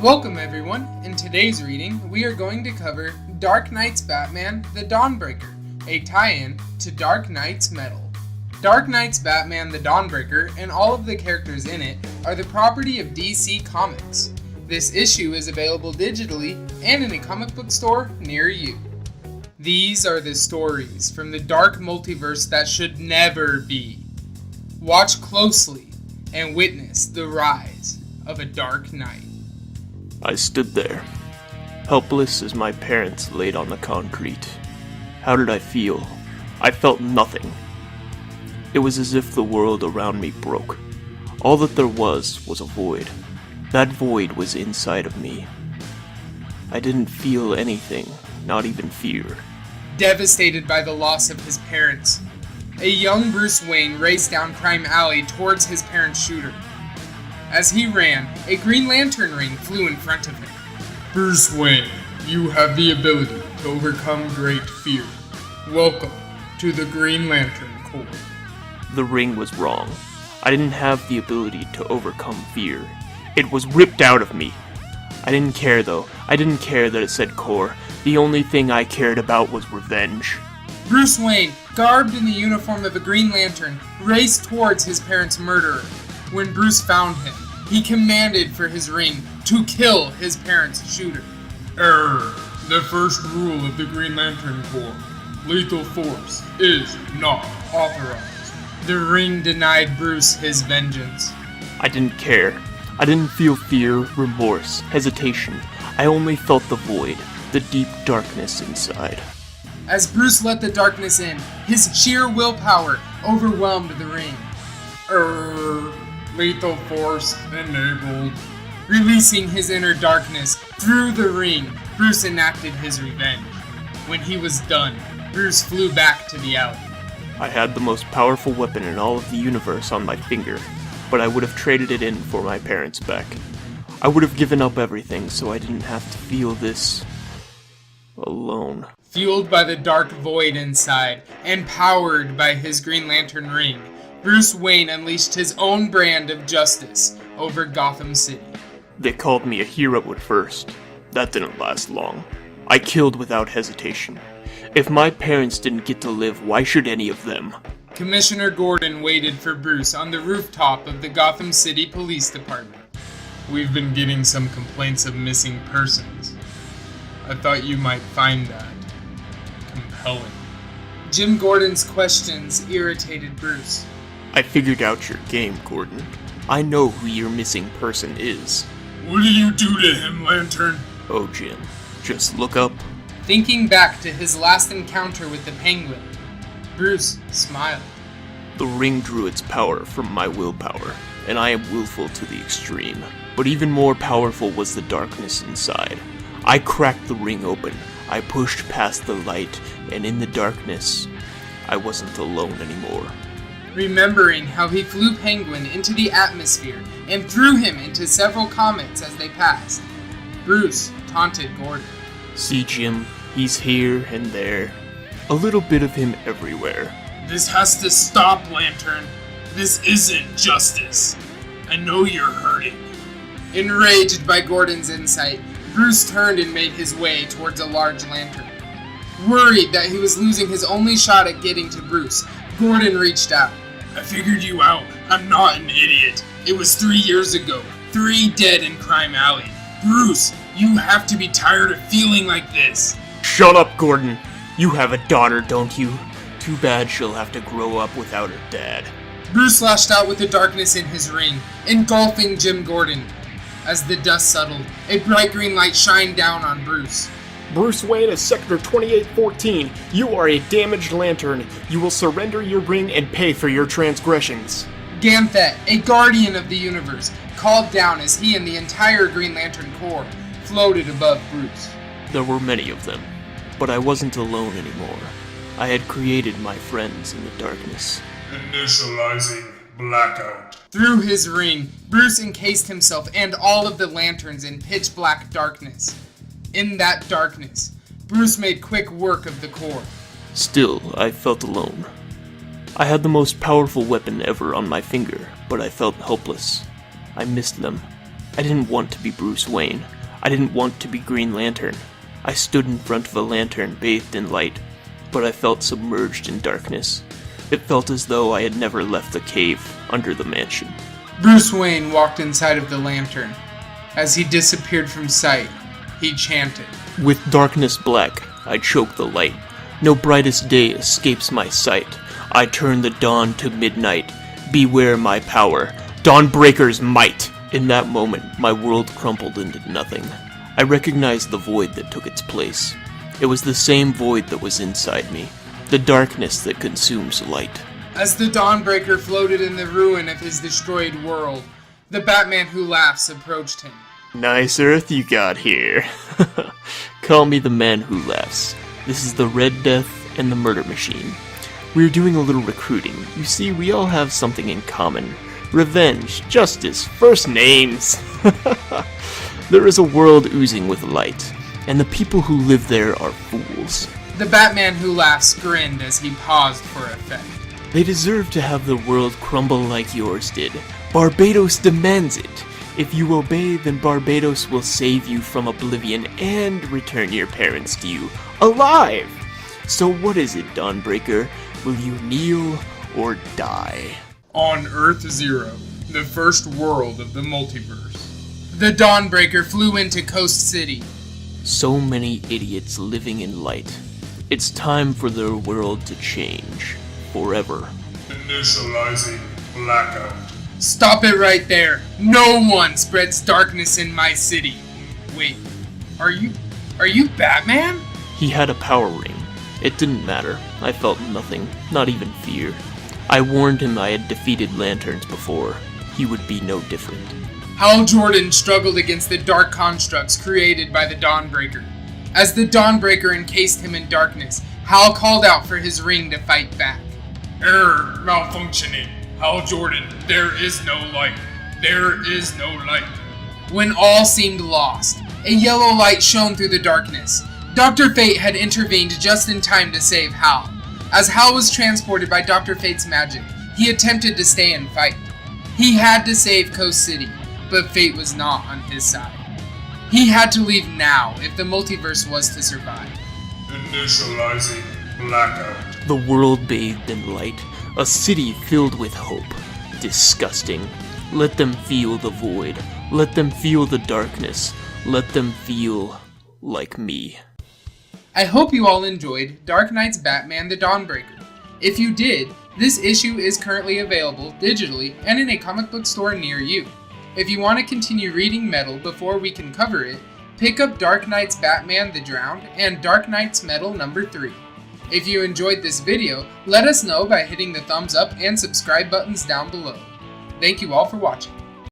Welcome everyone. In today's reading, we are going to cover Nights Batman The Dawnbreaker, a tie-in to Dark Nights Metal. Nights Batman The Dawnbreaker and all of the characters in it are the property of DC Comics. This issue is available digitally and in a comic book store near you. These are the stories from the dark multiverse that should never be. Watch closely and witness the rise of a dark knight. I stood there, helpless as my parents laid on the concrete. How did I feel? I felt nothing. It was as if the world around me broke. All that there was a void. That void was inside of me. I didn't feel anything, not even fear. Devastated by the loss of his parents, a young Bruce Wayne raced down Crime Alley towards his parents' shooter. As he ran, a Green Lantern ring flew in front of him. Bruce Wayne, you have the ability to overcome great fear. Welcome to the Green Lantern Corps. The ring was wrong. I didn't have the ability to overcome fear. It was ripped out of me. I didn't care though. I didn't care that it said Corps. The only thing I cared about was revenge. Bruce Wayne, garbed in the uniform of a Green Lantern, raced towards his parents' murderer. When Bruce found him, he commanded for his ring to kill his parents' shooter. Error. The first rule of the Green Lantern Corps. Lethal force is not authorized. The ring denied Bruce his vengeance. I didn't care. I didn't feel fear, remorse, hesitation. I only felt the void, the deep darkness inside. As Bruce let the darkness in, his sheer willpower overwhelmed the ring. Lethal force enabled. Releasing his inner darkness through the ring, Bruce enacted his revenge. When he was done, Bruce flew back to the alley. I had the most powerful weapon in all of the universe on my finger, but I would have traded it in for my parents back. I would have given up everything so I didn't have to feel this alone. Fueled by the dark void inside, and powered by his Green Lantern ring, Bruce Wayne unleashed his own brand of justice over Gotham City. They called me a hero at first. That didn't last long. I killed without hesitation. If my parents didn't get to live, why should any of them? Commissioner Gordon waited for Bruce on the rooftop of the Gotham City Police Department. We've been getting some complaints of missing persons. I thought you might find that compelling. Jim Gordon's questions irritated Bruce. I figured out your game, Gordon. I know who your missing person is. What did you do to him, Lantern? Oh, Jim, just look up. Thinking back to his last encounter with the Penguin, Bruce smiled. The ring drew its power from my willpower, and I am willful to the extreme. But even more powerful was the darkness inside. I cracked the ring open. I pushed past the light, and in the darkness, I wasn't alone anymore. Remembering how he flew Penguin into the atmosphere and threw him into several comets as they passed, Bruce taunted Gordon. See, Jim, he's here and there. A little bit of him everywhere. This has to stop, Lantern. This isn't justice. I know you're hurting. Enraged by Gordon's insight, Bruce turned and made his way towards a large lantern. Worried that he was losing his only shot at getting to Bruce, Gordon reached out. I figured you out. I'm not an idiot. It was 3 years ago. 3 dead in Crime Alley. Bruce, you have to be tired of feeling like this. Shut up, Gordon. You have a daughter, don't you? Too bad she'll have to grow up without her dad. Bruce lashed out with the darkness in his ring, engulfing Jim Gordon. As the dust settled, a bright green light shined down on Bruce. Bruce Wayne is Sector 2814. You are a damaged lantern. You will surrender your ring and pay for your transgressions. Ganthet, a guardian of the universe, called down as he and the entire Green Lantern Corps floated above Bruce. There were many of them, but I wasn't alone anymore. I had created my friends in the darkness. Initializing blackout. Through his ring, Bruce encased himself and all of the lanterns in pitch black darkness. In that darkness, Bruce made quick work of the Corps. Still, I felt alone. I had the most powerful weapon ever on my finger, but I felt helpless. I missed them. I didn't want to be Bruce Wayne. I didn't want to be Green Lantern. I stood in front of a lantern bathed in light, but I felt submerged in darkness. It felt as though I had never left the cave under the mansion. Bruce Wayne walked inside of the lantern. As he disappeared from sight, he chanted. With darkness black, I choke the light. No brightest day escapes my sight. I turn the dawn to midnight. Beware my power, Dawnbreaker's might. In that moment, my world crumpled into nothing. I recognized the void that took its place. It was the same void that was inside me, the darkness that consumes light. As the Dawnbreaker floated in the ruin of his destroyed world, the Batman Who Laughs approached him. Nice Earth you got here. Call me the Man Who Laughs. This is the Red Death and the Murder Machine. We're doing a little recruiting. You see, we all have something in common. Revenge, justice, first names. There is a world oozing with light, and the people who live there are fools. The Batman Who Laughs grinned as he paused for effect. They deserve to have the world crumble like yours did. Barbados demands it. If you obey, then Barbados will save you from oblivion and return your parents to you, alive! So what is it, Dawnbreaker? Will you kneel or die? On Earth Zero, the first world of the multiverse, the Dawnbreaker flew into Coast City. So many idiots living in light. It's time for their world to change. Forever. Initializing blackout. Stop it right there. No one spreads darkness in my city. Wait, are you Batman? He had a power ring. It didn't matter. I felt nothing, not even fear. I warned him I had defeated lanterns before. He would be no different. Hal Jordan struggled against the dark constructs created by the Dawnbreaker. As the Dawnbreaker encased him in darkness, Hal called out for his ring to fight back. Error malfunctioning. Hal Jordan, there is no light. There is no light. When all seemed lost, a yellow light shone through the darkness. Dr. Fate had intervened just in time to save Hal. As Hal was transported by Dr. Fate's magic, he attempted to stay and fight. He had to save Coast City, but Fate was not on his side. He had to leave now if the multiverse was to survive. Initializing blackout. The world bathed in light, a city filled with hope. Disgusting. Let them feel the void. Let them feel the darkness. Let them feel like me. I hope you all enjoyed Dark Nights Batman The Dawnbreaker. If you did, this issue is currently available digitally and in a comic book store near you. If you want to continue reading Metal before we can cover it, pick up Dark Nights Batman The Drowned and Dark Nights Metal #3. If you enjoyed this video, let us know by hitting the thumbs up and subscribe buttons down below. Thank you all for watching.